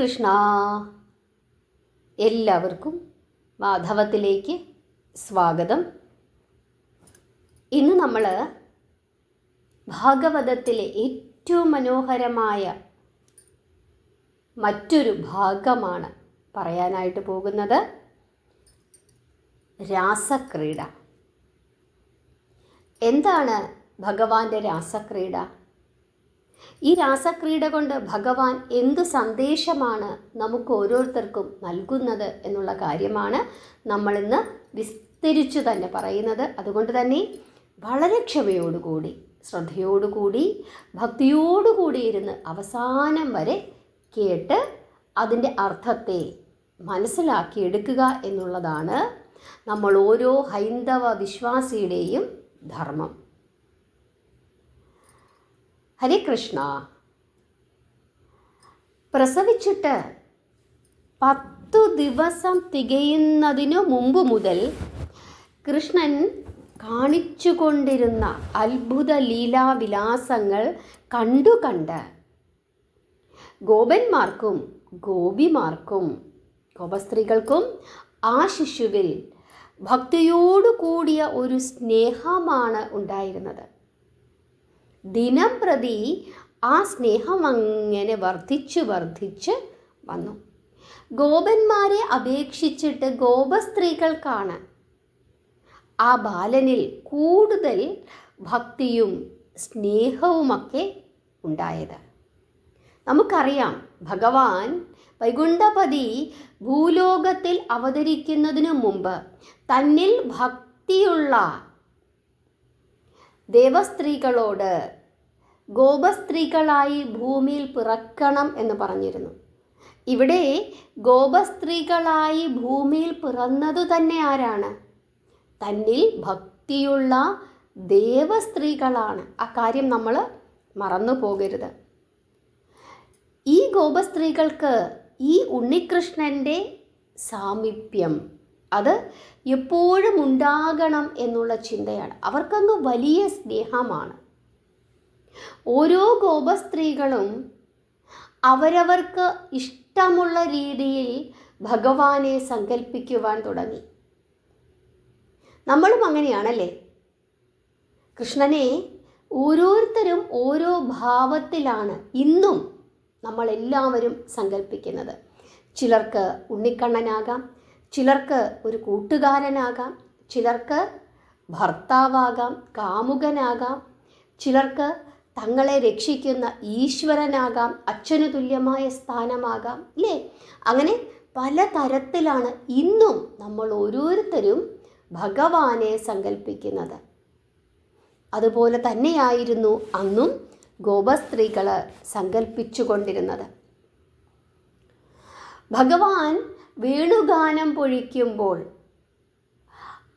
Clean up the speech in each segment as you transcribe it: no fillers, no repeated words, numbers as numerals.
കൃഷ്ണ. എല്ലാവർക്കും മാധവത്തിലേക്ക് സ്വാഗതം. ഇന്ന് നമ്മൾ ഭാഗവതത്തിലെ ഏറ്റവും മനോഹരമായ മറ്റൊരു ഭാഗമാണ് പറയാനായിട്ട് പോകുന്നത്. രാസക്രീഡ. എന്താണ് ഭഗവാന്റെ രാസക്രീഡ? ഈ രാസക്രീഡ കൊണ്ട് ഭഗവാൻ എന്ത് സന്ദേശമാണ് നമുക്ക് ഓരോരുത്തർക്കും നൽകുന്നത് എന്നുള്ള കാര്യമാണ് നമ്മളിന്ന് വിസ്തരിച്ചു തന്നെ പറയുന്നത്. അതുകൊണ്ട് തന്നെ വളരെ ക്ഷമയോടുകൂടി, ശ്രദ്ധയോടുകൂടി, ഭക്തിയോടുകൂടി ഇരുന്ന് അവസാനം വരെ കേട്ട് അതിൻ്റെ അർത്ഥത്തെ മനസ്സിലാക്കിയെടുക്കുക എന്നുള്ളതാണ് നമ്മൾ ഓരോ ഹൈന്ദവ വിശ്വാസിയുടെയും ധർമ്മം. ഹരേ കൃഷ്ണ. പ്രസവിച്ചിട്ട് 10 ദിവസം തികയുന്നതിനു മുമ്പ് മുതൽ കൃഷ്ണൻ കാണിച്ചുകൊണ്ടിരുന്ന അത്ഭുത ലീലാവിലാസങ്ങൾ കണ്ട് ഗോപന്മാർക്കും ഗോപിമാർക്കും ഗോപസ്ത്രീകൾക്കും ആ ശിശുവിൽ ഭക്തിയോടു കൂടിയ ഒരു സ്നേഹമാണ് ഉണ്ടായിരുന്നത്. ദിനം പ്രതി ആ സ്നേഹം അങ്ങനെ വർദ്ധിച്ച് വന്നു. ഗോപന്മാരെ അപേക്ഷിച്ചിട്ട് ഗോപസ്ത്രീകൾക്കാണ് ആ ബാലനിൽ കൂടുതൽ ഭക്തിയും സ്നേഹവുമൊക്കെ ഉണ്ടായത്. നമുക്കറിയാം, ഭഗവാൻ വൈകുണ്ഠപതി ഭൂലോകത്തിൽ അവതരിക്കുന്നതിനു മുമ്പ് തന്നിൽ ഭക്തിയുള്ള ദേവസ്ത്രീകളോട് ഗോപസ്ത്രീകളായി ഭൂമിയിൽ പിറക്കണം എന്ന് പറഞ്ഞിരുന്നു. ഇവിടെ ഗോപസ്ത്രീകളായി ഭൂമിയിൽ പിറന്നതു തന്നെ ആരാണ്? തന്നിൽ ഭക്തിയുള്ള ദേവസ്ത്രീകളാണ്. ആ കാര്യം നമ്മൾ മറന്നു പോകരുത്. ഈ ഗോപസ്ത്രീകൾക്ക് ഈ ഉണ്ണികൃഷ്ണൻ്റെ സാമീപ്യം അത് എപ്പോഴും ഉണ്ടാകണം എന്നുള്ള ചിന്തയാണ്. അവർക്കങ്ങ് വലിയ സ്നേഹമാണ്. ഓരോ ഗോപസ്ത്രീകളും അവരവർക്ക് ഇഷ്ടമുള്ള രീതിയിൽ ഭഗവാനെ സങ്കല്പിക്കുവാൻ തുടങ്ങി. നമ്മളും അങ്ങനെയാണല്ലേ? കൃഷ്ണനെ ഓരോരുത്തരും ഓരോ ഭാവത്തിലാണ് ഇന്നും നമ്മളെല്ലാവരും സങ്കല്പിക്കുന്നത്. ചിലർക്ക് ഉണ്ണിക്കണ്ണനാകാം, ചിലർക്ക് ഒരു കൂട്ടുകാരനാകാം, ചിലർക്ക് ഭർത്താവാകാം, കാമുകനാകാം, ചിലർക്ക് തങ്ങളെ രക്ഷിക്കുന്ന ഈശ്വരനാകാം, അച്ഛനു തുല്യമായ സ്ഥാനമാകാം, ഇല്ലേ? അങ്ങനെ പല തരത്തിലാണ് ഇന്നും നമ്മൾ ഓരോരുത്തരും ഭഗവാനെ സങ്കല്പിക്കുന്നത്. അതുപോലെ തന്നെയായിരുന്നു അന്നും ഗോപസ്ത്രീകൾ സങ്കല്പിച്ചു കൊണ്ടിരുന്നത്. ഭഗവാൻ വേണുഗാനം പൊഴിക്കുമ്പോൾ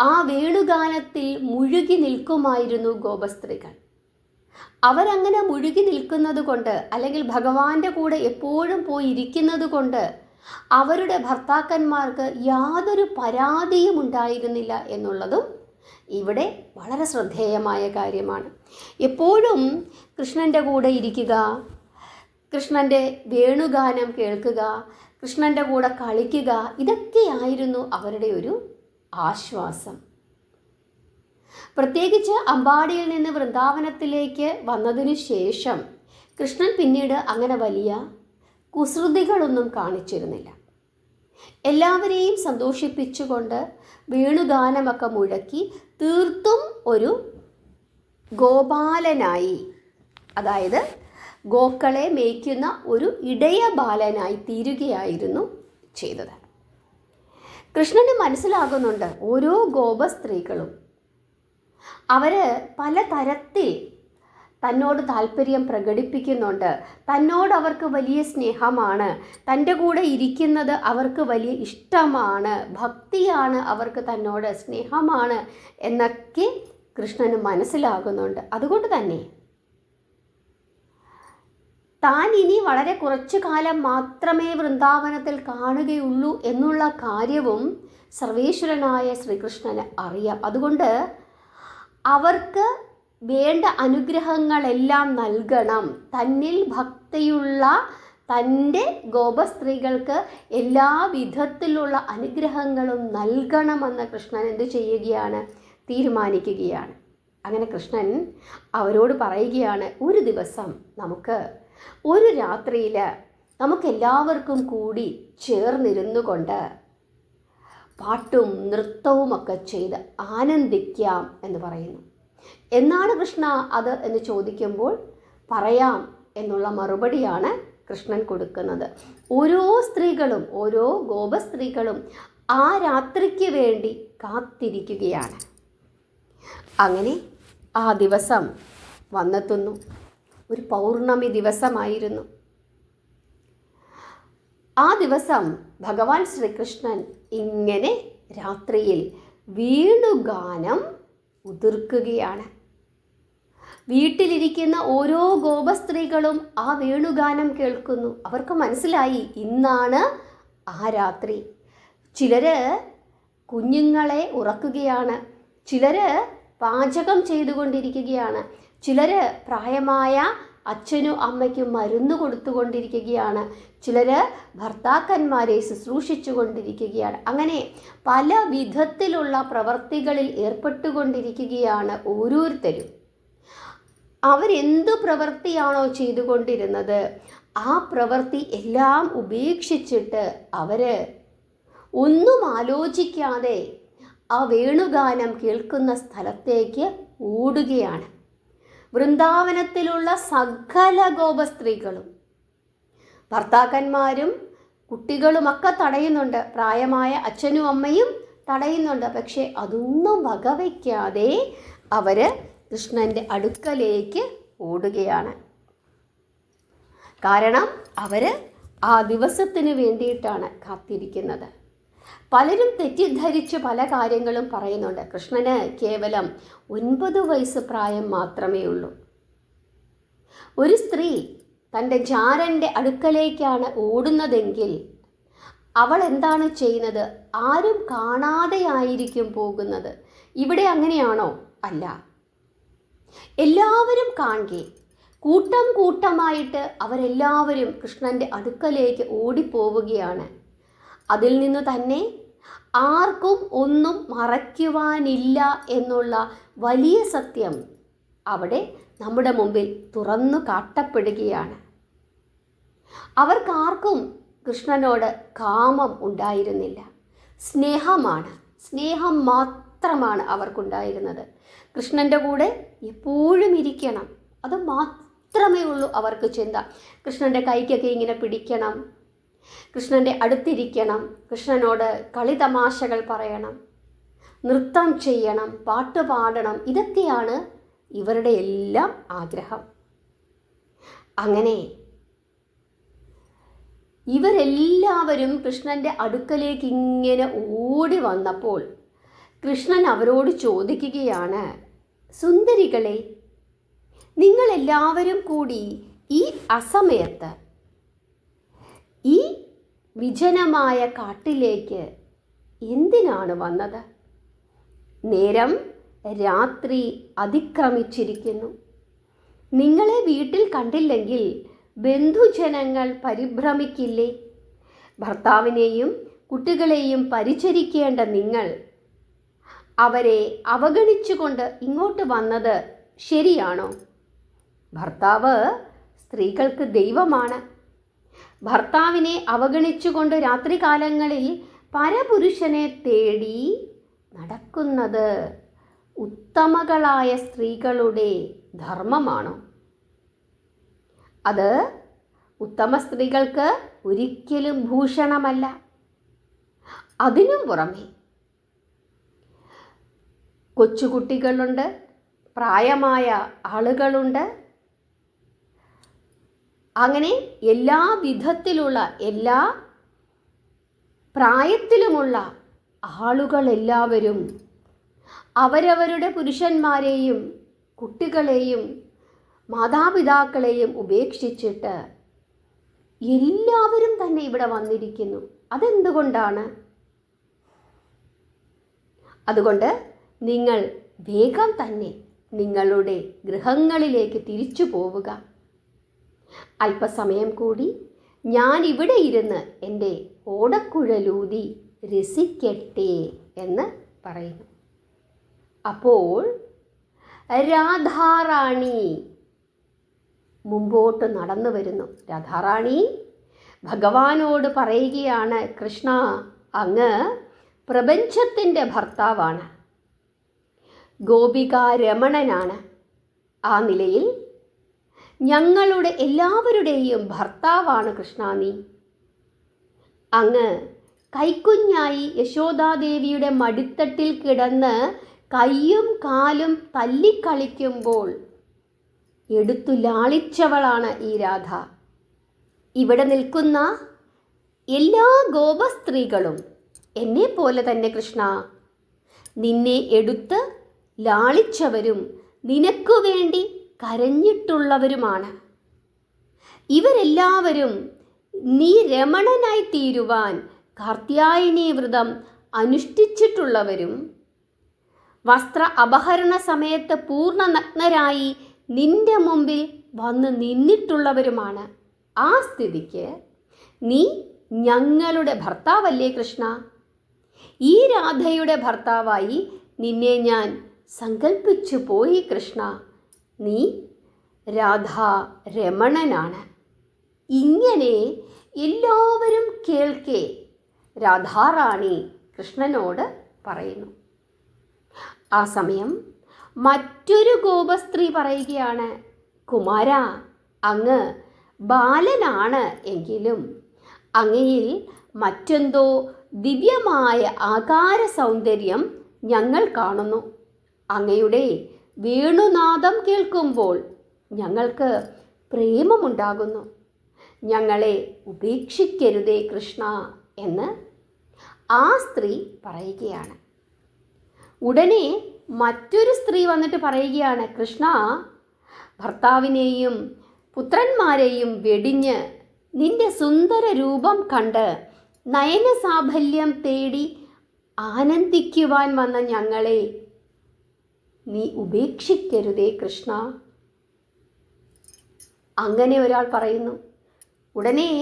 ആ വേണുഗാനത്തിൽ മുഴുകി നിൽക്കുമായിരുന്നു ഗോപസ്ത്രീകൾ. അവരങ്ങനെ മുഴുകി നിൽക്കുന്നത് കൊണ്ട്, അല്ലെങ്കിൽ ഭഗവാന്റെ കൂടെ എപ്പോഴും പോയി ഇരിക്കുന്നത് കൊണ്ട് അവരുടെ ഭർത്താക്കന്മാർക്ക് യാതൊരു പരാതിയും ഉണ്ടായിരുന്നില്ല എന്നുള്ളതും ഇവിടെ വളരെ ശ്രദ്ധേയമായ കാര്യമാണ്. എപ്പോഴും കൃഷ്ണൻ്റെ കൂടെ ഇരിക്കുക, കൃഷ്ണൻ്റെ വേണുഗാനം കേൾക്കുക, കൃഷ്ണൻ്റെ കൂടെ കളിക്കുക, ഇതൊക്കെയായിരുന്നു അവരുടെ ഒരു ആശ്വാസം. പ്രത്യേകിച്ച് അമ്പാടിയിൽ നിന്ന് വൃന്ദാവനത്തിലേക്ക് വന്നതിനു ശേഷം കൃഷ്ണൻ പിന്നീട് അങ്ങനെ വലിയ കുസൃതികളൊന്നും കാണിച്ചിരുന്നില്ല. എല്ലാവരെയും സന്തോഷിപ്പിച്ചുകൊണ്ട് വേണുഗാനമൊക്കെ മുഴക്കി തീർത്തും ഒരു ഗോപാലനായി, അതായത് ഗോക്കളെ മേയ്ക്കുന്ന ഒരു ഇടയ ബാലനായി തീരുകയായിരുന്നു ചെയ്തത്. കൃഷ്ണന് മനസ്സിലാകുന്നുണ്ട് ഓരോ ഗോപസ്ത്രീകളും അവർ പല തരത്തിൽ തന്നോട് താല്പര്യം പ്രകടിപ്പിക്കുന്നുണ്ട്. തന്നോട് അവർക്ക് വലിയ സ്നേഹമാണ്, തൻ്റെ കൂടെ ഇരിക്കുന്നത് അവർക്ക് വലിയ ഇഷ്ടമാണ്, ഭക്തിയാണ് അവർക്ക് തന്നോട്, സ്നേഹമാണ് എന്നൊക്കെ കൃഷ്ണന് മനസ്സിലാകുന്നുണ്ട്. അതുകൊണ്ട് തന്നെ താൻ ഇനി വളരെ കുറച്ചു കാലം മാത്രമേ വൃന്ദാവനത്തിൽ കാണുകയുള്ളൂ എന്നുള്ള കാര്യവും സർവേശ്വരനായ ശ്രീകൃഷ്ണന് അറിയാം. അതുകൊണ്ട് അവർക്ക് വേണ്ട അനുഗ്രഹങ്ങളെല്ലാം നൽകണം. തന്നിൽ ഭക്തിയുള്ള തൻ്റെ ഗോപസ്ത്രീകൾക്ക് എല്ലാ വിധത്തിലുള്ള അനുഗ്രഹങ്ങളും നൽകണമെന്ന് കൃഷ്ണൻ എന്ത് ചെയ്യുകയാണ്? തീരുമാനിക്കുകയാണ്. അങ്ങനെ കൃഷ്ണൻ അവരോട് പറയുകയാണ്, ഒരു ദിവസം നമുക്ക് ഒരു രാത്രിയിൽ നമുക്കെല്ലാവർക്കും കൂടി ചേർന്നിരുന്നു കൊണ്ട് പാട്ടും നൃത്തവുമൊക്കെ ചെയ്ത് ആനന്ദിക്കാം എന്ന് പറയുന്നു. എന്നാണ് കൃഷ്ണ അത് എന്ന് ചോദിക്കുമ്പോൾ പറയാം എന്നുള്ള മറുപടിയാണ് കൃഷ്ണൻ കൊടുക്കുന്നത്. ഓരോ സ്ത്രീകളും, ഓരോ ഗോപസ്ത്രീകളും ആ രാത്രിക്ക് വേണ്ടി കാത്തിരിക്കുകയാണ്. അങ്ങനെ ആ ദിവസം വന്നെത്തുന്നു. ഒരു പൗർണമി ദിവസമായിരുന്നു. ആ ദിവസം ഭഗവാൻ ശ്രീകൃഷ്ണൻ ഇങ്ങനെ രാത്രിയിൽ വേണുഗാനം ഉതിർക്കുകയാണ്. വീട്ടിലിരിക്കുന്ന ഓരോ ഗോപസ്ത്രീകളും ആ വേണുഗാനം കേൾക്കുന്നു. അവർക്ക് മനസ്സിലായി ഇന്നാണ് ആ രാത്രി. ചിലർ കുഞ്ഞുങ്ങളെ ഉറക്കുകയാണ്, ചിലർ പാചകം ചെയ്തുകൊണ്ടിരിക്കുകയാണ്, ചിലർ പ്രായമായ അച്ഛനും അമ്മയ്ക്കും മരുന്ന് കൊടുത്തുകൊണ്ടിരിക്കുകയാണ്, ചിലർ ഭർത്താക്കന്മാരെ ശുശ്രൂഷിച്ചു കൊണ്ടിരിക്കുകയാണ്. അങ്ങനെ പല വിധത്തിലുള്ള പ്രവർത്തികളിൽ ഏർപ്പെട്ടുകൊണ്ടിരിക്കുകയാണ് ഓരോരുത്തരും. അവരെന്തു പ്രവൃത്തിയാണോ ചെയ്തുകൊണ്ടിരുന്നത് ആ പ്രവൃത്തി എല്ലാം ഉപേക്ഷിച്ചിട്ട് അവർ ഒന്നും ആലോചിക്കാതെ ആ വേണുഗാനം കേൾക്കുന്ന സ്ഥലത്തേക്ക് ഓടുകയാണ്. വൃന്ദാവനത്തിലുള്ള സകല ഗോപസ്ത്രീകളും ഭർത്താക്കന്മാരും കുട്ടികളുമൊക്കെ തടയുന്നുണ്ട്, പ്രായമായ അച്ഛനും അമ്മയും തടയുന്നുണ്ട്. പക്ഷേ അതൊന്നും വകവയ്ക്കാതെ അവർ കൃഷ്ണൻ്റെ അടുക്കലേക്ക് ഓടുകയാണ്. കാരണം അവർ ആ ദിവസത്തിന് വേണ്ടിയിട്ടാണ് കാത്തിരിക്കുന്നത്. പലരും തെറ്റിദ്ധരിച്ച് പല കാര്യങ്ങളും പറയുന്നുണ്ട്. കൃഷ്ണന് കേവലം 9 വയസ്സ് പ്രായം മാത്രമേ ഉള്ളൂ. ഒരു സ്ത്രീ തൻ്റെ ജാരൻ്റെ അടുക്കലേക്കാണ് ഓടുന്നതെങ്കിൽ അവൾ എന്താണ് ചെയ്യുന്നത്? ആരും കാണാതെയായിരിക്കും പോകുന്നത്. ഇവിടെ അങ്ങനെയാണോ? അല്ല. എല്ലാവരും കാണുകെ കൂട്ടം കൂട്ടമായിട്ട് അവരെല്ലാവരും കൃഷ്ണൻ്റെ അടുക്കലേക്ക് ഓടിപ്പോവുകയാണ്. അതിൽ നിന്ന് തന്നെ ആർക്കും ഒന്നും മറയ്ക്കുവാനില്ല എന്നുള്ള വലിയ സത്യം അവിടെ നമ്മുടെ മുമ്പിൽ തുറന്നു കാട്ടപ്പെടുകയാണ്. അവർക്കാർക്കും കൃഷ്ണനോട് കാമം ഉണ്ടായിരുന്നില്ല, സ്നേഹം മാത്രമാണ് അവർക്കുണ്ടായിരുന്നത്. കൃഷ്ണൻ്റെ കൂടെ എപ്പോഴും ഇരിക്കണം, അത് മാത്രമേ ഉള്ളൂ അവർക്ക് ചിന്ത. കൃഷ്ണൻ്റെ കൈക്കൊക്കെ ഇങ്ങനെ പിടിക്കണം, കൃഷ്ണൻ്റെ അടുത്തിരിക്കണം, കൃഷ്ണനോട് കളിതമാശകൾ പറയണം, നൃത്തം ചെയ്യണം, പാട്ട് പാടണം. ഇതൊക്കെയാണ് ഇവരുടെ എല്ലാം ആഗ്രഹം. അങ്ങനെ ഇവരെല്ലാവരും കൃഷ്ണൻ്റെ അടുക്കലേക്ക് ഇങ്ങനെ ഓടി വന്നപ്പോൾ കൃഷ്ണൻ അവരോട് ചോദിക്കുകയാണ്, സുന്ദരികളെ, നിങ്ങളെല്ലാവരും കൂടി ഈ അസമയത്ത് ഈ വിജനമായ കാട്ടിലേക്ക് എന്തിനാണ് വന്നത്? നേരം രാത്രി അതിക്രമിച്ചിരിക്കുന്നു. നിങ്ങളെ വീട്ടിൽ കണ്ടില്ലെങ്കിൽ ബന്ധുജനങ്ങൾ പരിഭ്രമിക്കില്ലേ? ഭർത്താവിനെയും കുട്ടികളെയും പരിചരിക്കേണ്ട നിങ്ങൾ അവരെ അവഗണിച്ചുകൊണ്ട് ഇങ്ങോട്ട് വന്നത് ശരിയാണോ? ഭർത്താവ് സ്ത്രീകൾക്ക് ദൈവമാണ്. ഭർത്താവിനെ അവഗണിച്ചുകൊണ്ട് രാത്രികാലങ്ങളിൽ പരപുരുഷനെ തേടി നടക്കുന്നത് ഉത്തമകളായ സ്ത്രീകളുടെ ധർമ്മമാണോ? അത് ഉത്തമ സ്ത്രീകൾക്ക് ഒരിക്കലും ഭൂഷണമല്ല. അതിനും പുറമെ കൊച്ചുകുട്ടികളുണ്ട്, പ്രായമായ ആളുകളുണ്ട്. അങ്ങനെ എല്ലാ വിധത്തിലുള്ള, എല്ലാ പ്രായത്തിലുമുള്ള ആളുകളെല്ലാവരും അവരവരുടെ പുരുഷന്മാരെയും കുട്ടികളെയും മാതാപിതാക്കളെയും ഉപേക്ഷിച്ചിട്ട് എല്ലാവരും തന്നെ ഇവിടെ വന്നിരിക്കുന്നു. അതെന്തുകൊണ്ടാണ്? അതുകൊണ്ട് നിങ്ങൾ വേഗം തന്നെ നിങ്ങളുടെ ഗൃഹങ്ങളിലേക്ക് തിരിച്ചു പോവുക. അല്പസമയം കൂടി ഞാൻ ഇവിടെ ഇരുന്ന് എൻ്റെ ഓടക്കുഴലൂതി രസിക്കട്ടെ എന്ന് പറയുന്നു. അപ്പോൾ രാധാറാണി മുമ്പോട്ട് നടന്നു വരുന്നു. രാധാറാണി ഭഗവാനോട് പറയുകയാണ്, കൃഷ്ണ, അങ്ങ് പ്രപഞ്ചത്തിൻ്റെ ഭർത്താവാണ്, ഗോപികാരമണനാണ്. ആ നിലയിൽ ഞങ്ങളുടെ എല്ലാവരുടെയും ഭർത്താവാണ് കൃഷ്ണ നീ. അങ്ങ് കൈക്കുഞ്ഞായി യശോദാദേവിയുടെ മടിത്തട്ടിൽ കിടന്ന് കയ്യും കാലും തല്ലിക്കളിക്കുമ്പോൾ എടുത്തു ലാളിച്ചവളാണ് ഈ രാധ. ഇവിടെ നിൽക്കുന്ന എല്ലാ ഗോപസ്ത്രീകളും എന്നെ പോലെ തന്നെ കൃഷ്ണ, നിന്നെ എടുത്ത് ലാളിച്ചവരും നിനക്കു വേണ്ടി കരഞ്ഞിട്ടുള്ളവരുമാണ്. ഇവരെല്ലാവരും നീ രമണനായി തീരുവാൻ കാർത്യായനി വ്രതം അനുഷ്ഠിച്ചിട്ടുള്ളവരും വസ്ത്ര അപഹരണ സമയത്ത് പൂർണ്ണ നഗ്നരായി നിന്റെ മുമ്പിൽ വന്ന് നിന്നിട്ടുള്ളവരുമാണ്. ആ സ്ഥിതിക്ക് നീ ഞങ്ങളുടെ ഭർത്താവല്ലേ കൃഷ്ണ? ഈ രാധയുടെ ഭർത്താവായി നിന്നെ ഞാൻ സങ്കൽപ്പിച്ചു പോയി കൃഷ്ണ. നീ രാധാ രമണനാണ്. ഇങ്ങനെ എല്ലാവരും കേൾക്കെ രാധാറാണി കൃഷ്ണനോട് പറയുന്നു. ആ സമയം മറ്റൊരു ഗോപസ്ത്രീ പറയുകയാണ്, കുമാര, അങ്ങ് ബാലനാണ് എങ്കിലും അങ്ങയിൽ മറ്റെന്തോ ദിവ്യമായ ആകാര സൗന്ദര്യം ഞങ്ങൾ കാണുന്നു. അങ്ങയുടെ വേണുനാദം കേൾക്കുമ്പോൾ ഞങ്ങൾക്ക് പ്രേമമുണ്ടാകുന്നു. ഞങ്ങളെ ഉപേക്ഷിക്കരുതേ കൃഷ്ണ എന്ന് ആ സ്ത്രീ പറയുകയാണ്. ഉടനെ മറ്റൊരു സ്ത്രീ വന്നിട്ട് പറയുകയാണ്, കൃഷ്ണ, ഭർത്താവിനെയും പുത്രന്മാരെയും വെടിഞ്ഞ് നിന്റെ സുന്ദര രൂപം കണ്ട് നയന സാഫല്യം തേടി ആനന്ദിക്കുവാൻ വന്ന ഞങ്ങളെ നീ ഉപേക്ഷിക്കരുതേ കൃഷ്ണ. അങ്ങനെ ഒരാൾ പറയുന്നു. ഉടനെ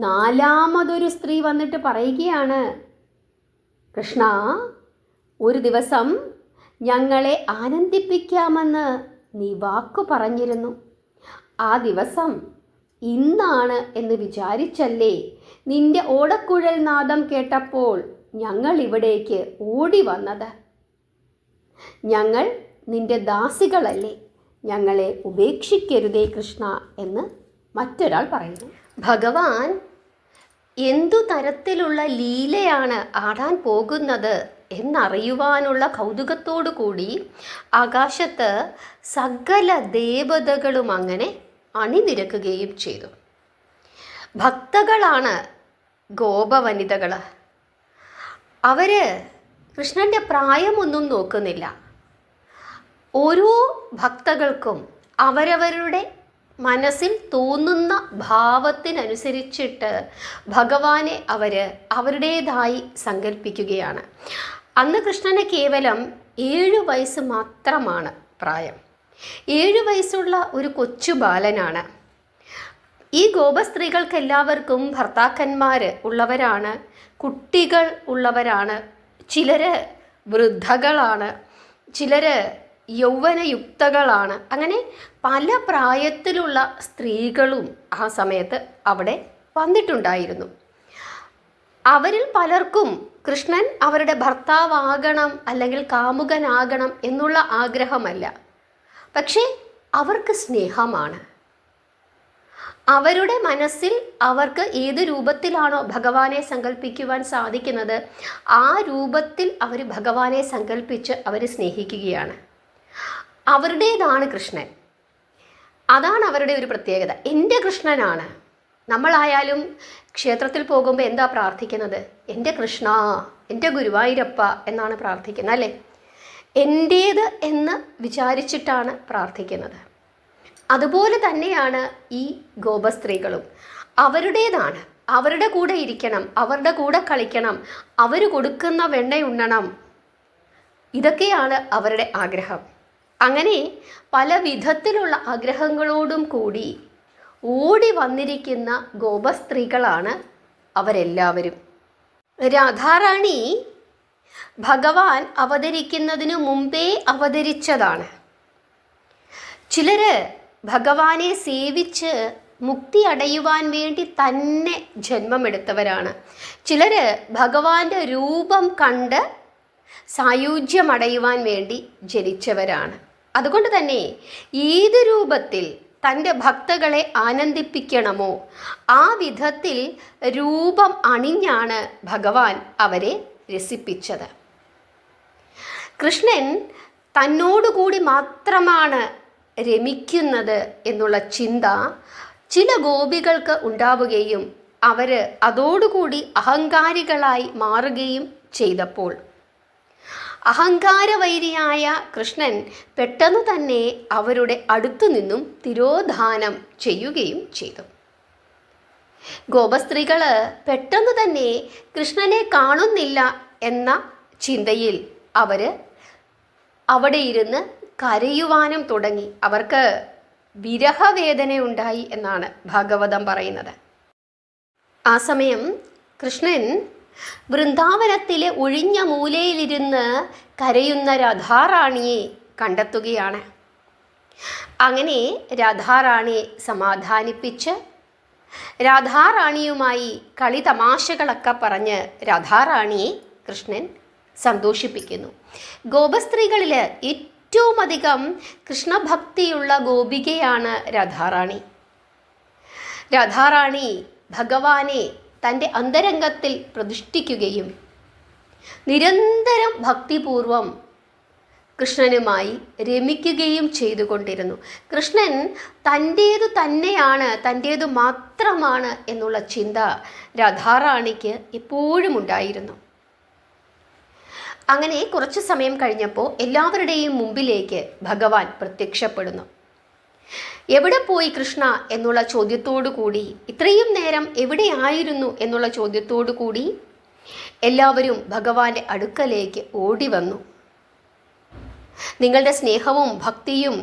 നാലാമതൊരു സ്ത്രീ വന്നിട്ട് പറയുകയാണ്, കൃഷ്ണ, ഒരു ദിവസം ഞങ്ങളെ ആനന്ദിപ്പിക്കാമെന്ന് നീ വാക്കു പറഞ്ഞിരുന്നു. ആ ദിവസം ഇന്നാണ് എന്ന് വിചാരിച്ചല്ലേ നിന്റെ ഓടക്കുഴൽ നാദം കേട്ടപ്പോൾ ഞങ്ങൾ ഇവിടേക്ക് ഓടി വന്നത്. ഞങ്ങൾ നിന്റെ ദാസികളല്ലേ, ഞങ്ങളെ ഉപേക്ഷിക്കരുതേ കൃഷ്ണ എന്ന് മറ്റൊരാൾ പറയുന്നു. ഭഗവാൻ എന്തു തരത്തിലുള്ള ലീലയാണ് ആടാൻ പോകുന്നത് എന്നറിയുവാനുള്ള കൗതുകത്തോടു കൂടി ആകാശത്ത് സകല ദേവതകളും അങ്ങനെ അണിനിരക്കുകയും ചെയ്തു. ഭക്തകളാണ് ഗോപവനിതകൾ. അവർ കൃഷ്ണൻ്റെ പ്രായമൊന്നും നോക്കുന്നില്ല. ഓരോ ഭക്തകൾക്കും അവരവരുടെ മനസ്സിൽ തോന്നുന്ന ഭാവത്തിനനുസരിച്ചിട്ട് ഭഗവാനെ അവരുടേതായി സങ്കല്പിക്കുകയാണ്. അന്ന് കൃഷ്ണന് കേവലം 7 വയസ്സ് മാത്രമാണ് പ്രായം. 7 വയസ്സുള്ള ഒരു കൊച്ചു ബാലനാണ്. ഈ ഗോപസ്ത്രീകൾക്ക് എല്ലാവർക്കും ഭർത്താക്കന്മാർ ഉള്ളവരാണ്, കുട്ടികൾ ഉള്ളവരാണ്, ചിലർ വൃദ്ധകളാണ്, ചിലർ യൗവനയുക്തകളാണ്. അങ്ങനെ പല പ്രായത്തിലുള്ള സ്ത്രീകളും ആ സമയത്ത് അവിടെ വന്നിട്ടുണ്ടായിരുന്നു. അവരിൽ പലർക്കും കൃഷ്ണൻ അവരുടെ ഭർത്താവാകണം അല്ലെങ്കിൽ കാമുകനാകണം എന്നുള്ള ആഗ്രഹമല്ല, പക്ഷേ അവർക്ക് സ്നേഹമാണ്. അവരുടെ മനസ്സിൽ അവർക്ക് ഏത് രൂപത്തിലാണോ ഭഗവാനെ സങ്കല്പിക്കുവാൻ സാധിക്കുന്നത് ആ രൂപത്തിൽ അവർ ഭഗവാനെ സങ്കല്പിച്ച് അവർ സ്നേഹിക്കുകയാണ്. അവരുടേതാണ് കൃഷ്ണൻ. അതാണ് അവരുടെ ഒരു പ്രത്യേകത. എൻ്റെ കൃഷ്ണനാണ്. നമ്മളായാലും ക്ഷേത്രത്തിൽ പോകുമ്പോൾ എന്താ പ്രാർത്ഥിക്കുന്നത്? എൻ്റെ കൃഷ്ണ, എൻ്റെ ഗുരുവായൂരപ്പ എന്നാണ് പ്രാർത്ഥിക്കുന്നത്, അല്ലേ? എൻ്റേത് എന്ന് വിചാരിച്ചിട്ടാണ് പ്രാർത്ഥിക്കുന്നത്. അതുപോലെ തന്നെയാണ് ഈ ഗോപസ്ത്രീകളും. അവരുടേതാണ്, അവരുടെ കൂടെ ഇരിക്കണം, അവരുടെ കൂടെ കളിക്കണം, അവർ കൊടുക്കുന്ന വെണ്ണയുണ്ണണം, ഇതൊക്കെയാണ് അവരുടെ ആഗ്രഹം. അങ്ങനെ പല വിധത്തിലുള്ള ആഗ്രഹങ്ങളോടും കൂടി ഓടി വന്നിരിക്കുന്ന ഗോപസ്ത്രീകളാണ് അവരെല്ലാവരും. രാധാറാണി ഭഗവാൻ അവതരിക്കുന്നതിനു മുമ്പേ അവതരിച്ചതാണ്. ചിലർ ഭഗവാനെ സേവിച്ച് മുക്തി അടയുവാൻ വേണ്ടി തന്നെ ജന്മമെടുത്തവരാണ്. ചിലർ ഭഗവാന്റെ രൂപം കണ്ട് സായുജ്യമടയുവാൻ വേണ്ടി ജനിച്ചവരാണ്. അതുകൊണ്ട് തന്നെ ഏത് രൂപത്തിൽ തൻ്റെ ഭക്തകളെ ആനന്ദിപ്പിക്കണമോ ആ വിധത്തിൽ രൂപം അണിഞ്ഞാണ് ഭഗവാൻ അവരെ രസിപ്പിച്ചത്. കൃഷ്ണൻ തന്നോടുകൂടി മാത്രമാണ് രമിക്കുന്നത് എന്നുള്ള ചിന്ത ചില ഗോപികൾക്ക് ഉണ്ടാവുകയും അവർ അതോടുകൂടി അഹങ്കാരികളായി മാറുകയും ചെയ്തപ്പോൾ അഹങ്കാരവൈരിയായ കൃഷ്ണൻ പെട്ടെന്ന് തന്നെ അവരുടെ അടുത്തു നിന്നും തിരോധാനം ചെയ്യുകയും ചെയ്തു. ഗോപസ്ത്രീകൾ പെട്ടെന്ന് തന്നെ കൃഷ്ണനെ കാണുന്നില്ല എന്ന ചിന്തയിൽ അവർ അവിടെ ഇരുന്ന് കരയുവാനും തുടങ്ങി. അവർക്ക് വിരഹവേദനയുണ്ടായി എന്നാണ് ഭാഗവതം പറയുന്നത്. ആ സമയം കൃഷ്ണൻ വൃന്ദാവനത്തിലെ ഒഴിഞ്ഞ മൂലയിലിരുന്ന് കരയുന്ന രാധാറാണിയെ കണ്ടെത്തുകയാണ്. അങ്ങനെ രാധാറാണിയെ സമാധാനിപ്പിച്ച് രാധാറാണിയുമായി കളി തമാശകളൊക്കെ പറഞ്ഞ് രാധാറാണിയെ കൃഷ്ണൻ സന്തോഷിപ്പിക്കുന്നു. ഗോപസ്ത്രീകളിൽ ഏറ്റവും അധികം കൃഷ്ണഭക്തിയുള്ള ഗോപികയാണ് രാധാറാണി. രാധാറാണി ഭഗവാനെ തൻ്റെ അന്തരംഗത്തിൽ പ്രതിഷ്ഠിക്കുകയും നിരന്തരം ഭക്തിപൂർവം കൃഷ്ണനുമായി രമിക്കുകയും ചെയ്തുകൊണ്ടിരുന്നു. കൃഷ്ണൻ തൻ്റേതു തന്നെയാണ്, തൻ്റേതു മാത്രമാണ് എന്നുള്ള ചിന്ത രാധാറാണിക്ക് എപ്പോഴും ഉണ്ടായിരുന്നു. അങ്ങനെ കുറച്ചു സമയം കഴിഞ്ഞപ്പോൾ എല്ലാവരുടെയും മുമ്പിലേക്ക് ഭഗവാൻ പ്രത്യക്ഷപ്പെടുന്നു. എവിടെ പോയി കൃഷ്ണ എന്നുള്ള ചോദ്യത്തോടു കൂടി, ഇത്രയും നേരം എവിടെയായിരുന്നു എന്നുള്ള ചോദ്യത്തോടു കൂടി എല്ലാവരും ഭഗവാന്റെ അടുക്കലേക്ക് ഓടി വന്നു. നിങ്ങളുടെ സ്നേഹവും ഭക്തിയും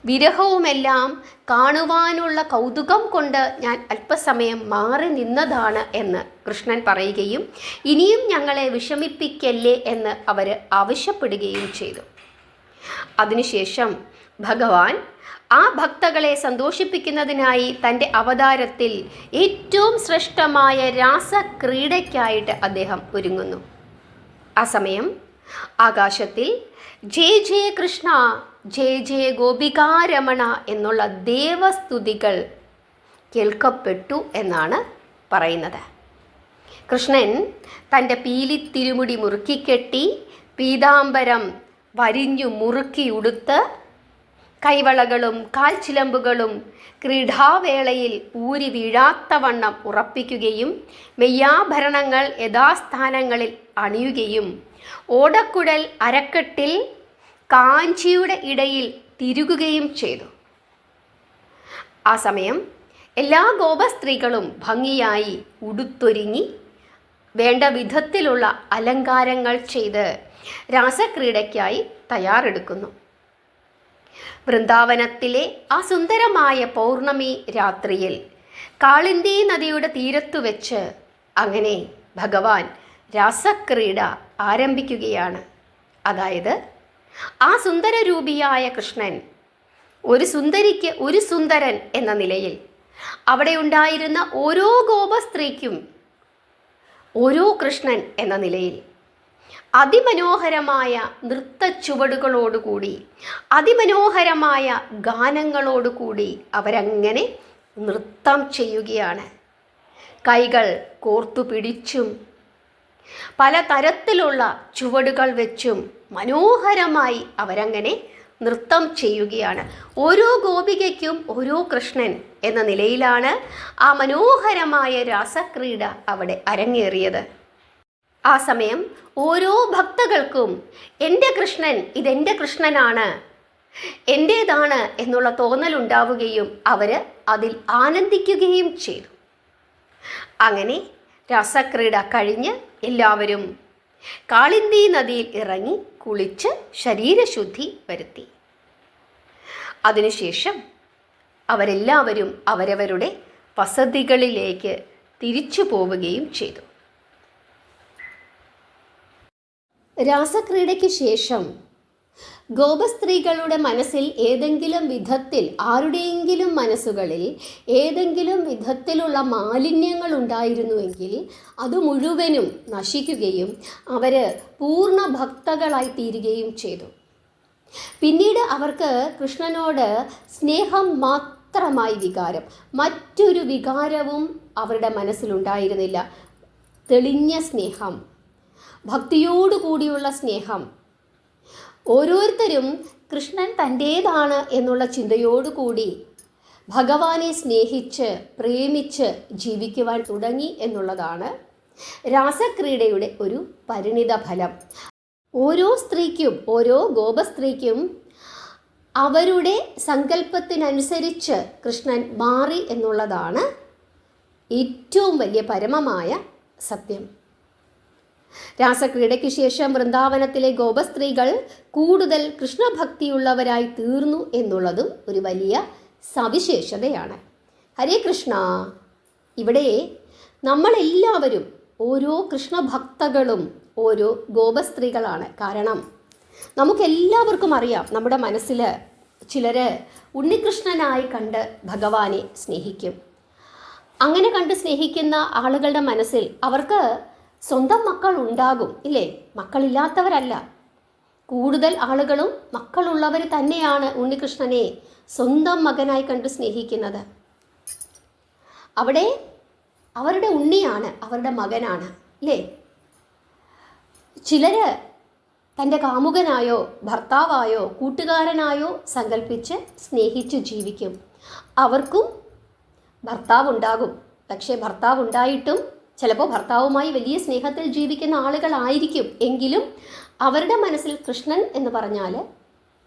വിരഹവുമെല്ലാം കാണുവാനുള്ള കൗതുകം കൊണ്ട് ഞാൻ അല്പസമയം മാറി നിന്നതാണ് എന്ന് കൃഷ്ണൻ പറയുകയും ഇനിയും ഞങ്ങളെ വിഷമിപ്പിക്കല്ലേ എന്ന് അവർ ആവശ്യപ്പെടുകയും ചെയ്തു. അതിനുശേഷം ഭഗവാൻ ആ ഭക്തകളെ സന്തോഷിപ്പിക്കുന്നതിനായി തൻ്റെ അവതാരത്തിൽ ഏറ്റവും ശ്രേഷ്ഠമായ രാസക്രീഡയ്ക്കായിട്ട് അദ്ദേഹം ഒരുങ്ങുന്നു. ആ സമയം ആകാശത്തിൽ ജയ ജയ കൃഷ്ണ, ജയ ജയ ഗോപികാരമണ എന്നുള്ള ദേവസ്തുതികൾ കേൾക്കപ്പെട്ടു എന്നാണ് പറയുന്നത്. കൃഷ്ണൻ തൻ്റെ പീലിത്തിരുമുടി മുറുക്കിക്കെട്ടി പീതാംബരം വരിഞ്ഞു മുറുക്കി ഉടുത്ത് കൈവളകളും കാൽച്ചിലമ്പുകളും ക്രീഡാവേളയിൽ ഊരി വീഴാത്തവണ്ണം ഉറപ്പിക്കുകയും മെയ്യാഭരണങ്ങൾ യഥാസ്ഥാനങ്ങളിൽ അണിയുകയും ഓടക്കുഴൽ അരക്കെട്ടിൽ കാഞ്ചിയുടെ ഇടയിൽ തിരുകുകയും ചെയ്തു. ആ സമയം എല്ലാ ഗോപസ്ത്രീകളും ഭംഗിയായി ഉടുത്തൊരുങ്ങി വേണ്ട വിധത്തിലുള്ള അലങ്കാരങ്ങൾ ചെയ്ത് രാസക്രീഡയ്ക്കായി തയ്യാറെടുക്കുന്നു. വൃന്ദാവനത്തിലെ ആ സുന്ദരമായ പൗർണമി രാത്രിയിൽ കാളിന്തി നദിയുടെ തീരത്തു വെച്ച് അങ്ങനെ ഭഗവാൻ രാസക്രീഡ ആരംഭിക്കുകയാണ്. അതായത് ആ സുന്ദരരൂപിയായ കൃഷ്ണൻ ഒരു സുന്ദരിക്ക് ഒരു സുന്ദരൻ എന്ന നിലയിൽ അവിടെ ഉണ്ടായിരുന്ന ഓരോ ഗോപസ്ത്രീക്കും ഓരോ കൃഷ്ണൻ എന്ന നിലയിൽ അതിമനോഹരമായ നൃത്തച്ചുവടുകളോടുകൂടി അതിമനോഹരമായ ഗാനങ്ങളോടുകൂടി അവരങ്ങനെ നൃത്തം ചെയ്യുകയാണ്. കൈകൾ കോർത്തു പിടിച്ചും പല തരത്തിലുള്ള ചുവടുകൾ വെച്ചും മനോഹരമായി അവരങ്ങനെ നൃത്തം ചെയ്യുകയാണ്. ഓരോ ഗോപികയ്ക്കും ഓരോ കൃഷ്ണൻ എന്ന നിലയിലാണ് ആ മനോഹരമായ രാസക്രീഡ അവിടെ അരങ്ങേറിയത്. ആ സമയം ഓരോ ഭക്തകൾക്കും എൻ്റെ കൃഷ്ണൻ ഇതെൻ്റെ കൃഷ്ണനാണ്, എൻ്റേതാണ് എന്നുള്ള തോന്നലുണ്ടാവുകയും അവർ അതിൽ ആനന്ദിക്കുകയും ചെയ്തു. അങ്ങനെ രാസക്രീഡ കഴിഞ്ഞ് എല്ലാവരും കാളിന്തി നദിയിൽ ഇറങ്ങി കുളിച്ച് ശരീരശുദ്ധി വരുത്തി. അതിനുശേഷം അവരെല്ലാവരും അവരവരുടെ വസതികളിലേക്ക് തിരിച്ചു പോവുകയും ചെയ്തു. രാസക്രീഡയ്ക്ക് ശേഷം ഗോപസ്ത്രീകളുടെ മനസ്സിൽ ഏതെങ്കിലും വിധത്തിൽ, ആരുടെയെങ്കിലും മനസ്സുകളിൽ ഏതെങ്കിലും വിധത്തിലുള്ള മാലിന്യങ്ങൾ ഉണ്ടായിരുന്നുവെങ്കിൽ അത് മുഴുവനും നശിക്കുകയും അവർ പൂർണ്ണ ഭക്തകളായി തീരുകയും ചെയ്തു. പിന്നീട് അവർക്ക് കൃഷ്ണനോട് സ്നേഹം മാത്രമായി വികാരം, മറ്റൊരു വികാരവും അവരുടെ മനസ്സിലുണ്ടായിരുന്നില്ല. തെളിഞ്ഞ സ്നേഹം, ഭക്തിയോടുകൂടിയുള്ള സ്നേഹം. ഓരോരുത്തരും കൃഷ്ണൻ തൻ്റേതാണ് എന്നുള്ള ചിന്തയോടുകൂടി ഭഗവാനെ സ്നേഹിച്ച് പ്രേമിച്ച് ജീവിക്കുവാൻ തുടങ്ങി എന്നുള്ളതാണ് രാസക്രീഡയുടെ ഒരു പരിണിത ഫലം. ഓരോ സ്ത്രീക്കും, ഓരോ ഗോപസ്ത്രീക്കും അവരുടെ സങ്കല്പത്തിനനുസരിച്ച് കൃഷ്ണൻ മാറി എന്നുള്ളതാണ് ഏറ്റവും വലിയ പരമമായ സത്യം. രാസക്രീഡയ്ക്ക് ശേഷം വൃന്ദാവനത്തിലെ ഗോപസ്ത്രീകൾ കൂടുതൽ കൃഷ്ണഭക്തിയുള്ളവരായി തീർന്നു എന്നുള്ളതും ഒരു വലിയ സവിശേഷതയാണ്. ഹരേ കൃഷ്ണ. ഇവിടെ നമ്മളെല്ലാവരും ഓരോ കൃഷ്ണഭക്തകളും ഓരോ ഗോപസ്ത്രീകളാണ്. കാരണം നമുക്കെല്ലാവർക്കും അറിയാം, നമ്മുടെ മനസ്സിൽ ചിലർ ഉണ്ണികൃഷ്ണനായി കണ്ട് ഭഗവാനെ സ്നേഹിക്കും. അങ്ങനെ കണ്ട് സ്നേഹിക്കുന്ന ആളുകളുടെ മനസ്സിൽ അവർക്ക് സ്വന്തം മക്കൾ ഉണ്ടാകും, ഇല്ലേ? മക്കളില്ലാത്തവരല്ല. കൂടുതൽ ആളുകളും മക്കളുള്ളവർ തന്നെയാണ് ഉണ്ണികൃഷ്ണനെ സ്വന്തം മകനായി കണ്ട് സ്നേഹിക്കുന്നത്. അവിടെ അവരുടെ ഉണ്ണിയാണ്, അവരുടെ മകനാണ്, ഇല്ലേ? ചിലർ തൻ്റെ കാമുകനായോ ഭർത്താവായോ കൂട്ടുകാരനായോ സങ്കല്പിച്ച് സ്നേഹിച്ച് ജീവിക്കും. അവർക്കും ഭർത്താവുണ്ടാകും. പക്ഷേ ഭർത്താവുണ്ടായിട്ടും ചിലപ്പോൾ ഭർത്താവുമായി വലിയ സ്നേഹത്തിൽ ജീവിക്കുന്ന ആളുകളായിരിക്കും. എങ്കിലും അവരുടെ മനസ്സിൽ കൃഷ്ണൻ എന്ന് പറഞ്ഞാൽ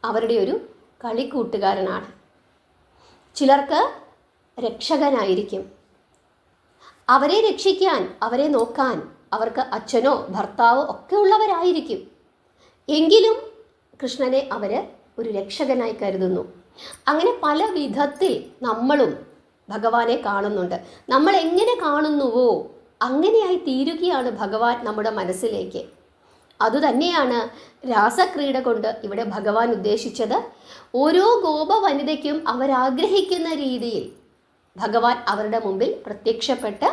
അവരുടെ ഒരു കളിക്കൂട്ടുകാരനാണ്. ചിലർക്ക് രക്ഷകനായിരിക്കും. അവരെ രക്ഷിക്കാൻ, അവരെ നോക്കാൻ അവർക്ക് അച്ഛനോ ഭർത്താവോ ഒക്കെ ഉള്ളവരായിരിക്കും. എങ്കിലും കൃഷ്ണനെ അവർ ഒരു രക്ഷകനായി കരുതുന്നു. അങ്ങനെ പല വിധത്തിൽ നമ്മളും ഭഗവാനെ കാണുന്നുണ്ട്. നമ്മൾ എങ്ങനെ കാണുന്നുവോ അങ്ങനെയായി തീരുകയാണ് ഭഗവാൻ നമ്മുടെ മനസ്സിലേക്ക്. അതുതന്നെയാണ് രാസക്രീഡ കൊണ്ട് ഇവിടെ ഭഗവാൻ ഉദ്ദേശിച്ചത്. ഓരോ ഗോപ വനിതയ്ക്കും അവരാഗ്രഹിക്കുന്ന രീതിയിൽ ഭഗവാൻ അവരുടെ മുമ്പിൽ പ്രത്യക്ഷപ്പെട്ട്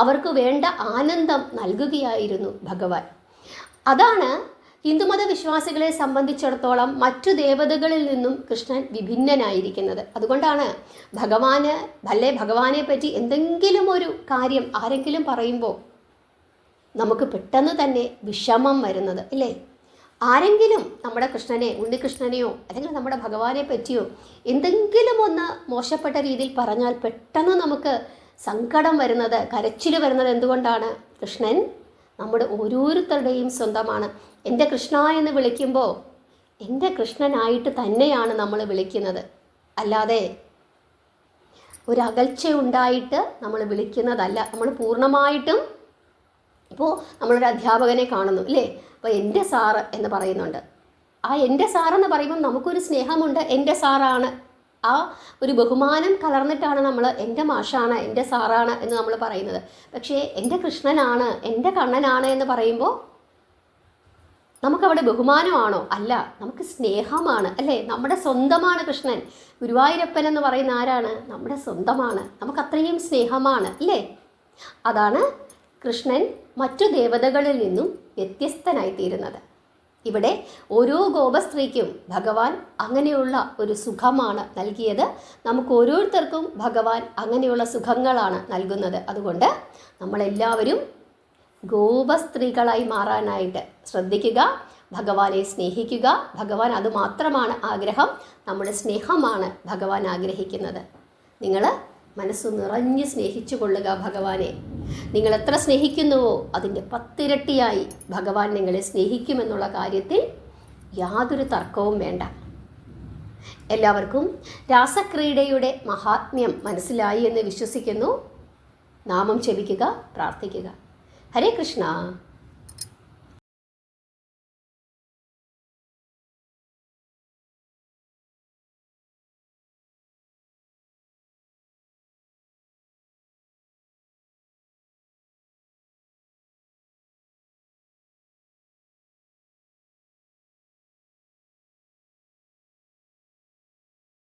അവർക്ക് വേണ്ട ആനന്ദം നൽകുകയായിരുന്നു ഭഗവാൻ. അതാണ് ഹിന്ദുമത വിശ്വാസികളെ സംബന്ധിച്ചിടത്തോളം മറ്റു ദേവതകളിൽ നിന്നും കൃഷ്ണൻ വിഭിന്നനായിരിക്കുന്നത്. അതുകൊണ്ടാണ് ഭഗവാനെ പറ്റി എന്തെങ്കിലും ഒരു കാര്യം ആരെങ്കിലും പറയുമ്പോൾ നമുക്ക് പെട്ടെന്ന് തന്നെ വിഷമം വരുന്നത്, ഇല്ലേ? ആരെങ്കിലും നമ്മുടെ കൃഷ്ണനെ, ഉണ്ണികൃഷ്ണനെയോ അല്ലെങ്കിൽ നമ്മുടെ ഭഗവാനെ പറ്റിയോ എന്തെങ്കിലും ഒന്ന് മോശപ്പെട്ട രീതിയിൽ പറഞ്ഞാൽ പെട്ടെന്ന് നമുക്ക് സങ്കടം വരുന്നത്, കരച്ചിൽ വരുന്നത് എന്തുകൊണ്ടാണ്? കൃഷ്ണൻ നമ്മുടെ ഓരോരുത്തരുടെയും സ്വന്തമാണ്. എൻ്റെ കൃഷ്ണ എന്ന് വിളിക്കുമ്പോൾ എൻ്റെ കൃഷ്ണനായിട്ട് തന്നെയാണ് നമ്മൾ വിളിക്കുന്നത്. അല്ലാതെ ഒരകൽച്ച ഉണ്ടായിട്ട് നമ്മൾ വിളിക്കുന്നതല്ല. നമ്മൾ പൂർണ്ണമായിട്ടും, ഇപ്പോൾ നമ്മളൊരു അധ്യാപകനെ കാണുന്നു, ഇല്ലേ? അപ്പോൾ എൻ്റെ സാറ് എന്ന് പറയുന്നുണ്ട്. ആ എൻ്റെ സാറെന്ന് പറയുമ്പോൾ നമുക്കൊരു സ്നേഹമുണ്ട്. എൻ്റെ സാറാണ്, ആ ഒരു ബഹുമാനം കലർന്നിട്ടാണ് നമ്മൾ എൻ്റെ മാഷാണ്, എൻ്റെ സാറാണ് എന്ന് നമ്മൾ പറയുന്നത്. പക്ഷേ എൻ്റെ കൃഷ്ണനാണ്, എൻ്റെ കണ്ണനാണ് എന്ന് പറയുമ്പോൾ നമുക്കവിടെ ബഹുമാനമാണോ? അല്ല, നമുക്ക് സ്നേഹമാണ്, അല്ലേ? നമ്മുടെ സ്വന്തമാണ് കൃഷ്ണൻ. ഗുരുവായൂരപ്പൻ എന്ന് പറയുന്ന ആരാണ്? നമ്മുടെ സ്വന്തമാണ്. നമുക്കത്രയും സ്നേഹമാണ്, അല്ലേ? അതാണ് കൃഷ്ണൻ മറ്റു ദേവതകളിൽ നിന്നും വ്യത്യസ്തനായിത്തീരുന്നത്. ഇവിടെ ഓരോ ഗോപസ്ത്രീക്കും ഭഗവാൻ അങ്ങനെയുള്ള ഒരു സുഖമാണ് നൽകിയത്. നമുക്ക് ഓരോരുത്തർക്കും ഭഗവാൻ അങ്ങനെയുള്ള സുഖങ്ങളാണ് നൽകുന്നത്. അതുകൊണ്ട് നമ്മളെല്ലാവരും ഗോപസ്ത്രീകളായി മാറാനായിട്ട് ശ്രദ്ധിക്കുക, ഭഗവാനെ സ്നേഹിക്കുക. ഭഗവാൻ അതുമാത്രമാണ് ആഗ്രഹം, നമ്മുടെ സ്നേഹമാണ് ഭഗവാൻ ആഗ്രഹിക്കുന്നത്. നിങ്ങൾ മനസ്സ് നിറഞ്ഞ് സ്നേഹിച്ചു കൊള്ളുക ഭഗവാനെ. നിങ്ങൾ എത്ര സ്നേഹിക്കുന്നുവോ അതിൻ്റെ 10 ഇരട്ടിയായി ഭഗവാൻ നിങ്ങളെ സ്നേഹിക്കുമെന്നുള്ള കാര്യത്തിൽ യാതൊരു തർക്കവും വേണ്ട. എല്ലാവർക്കും രാസക്രീഡയുടെ മഹാത്മ്യം മനസ്സിലായി എന്ന് വിശ്വസിക്കുന്നു. നാമം ജപിക്കുക, പ്രാർത്ഥിക്കുക. ഹരേ കൃഷ്ണ.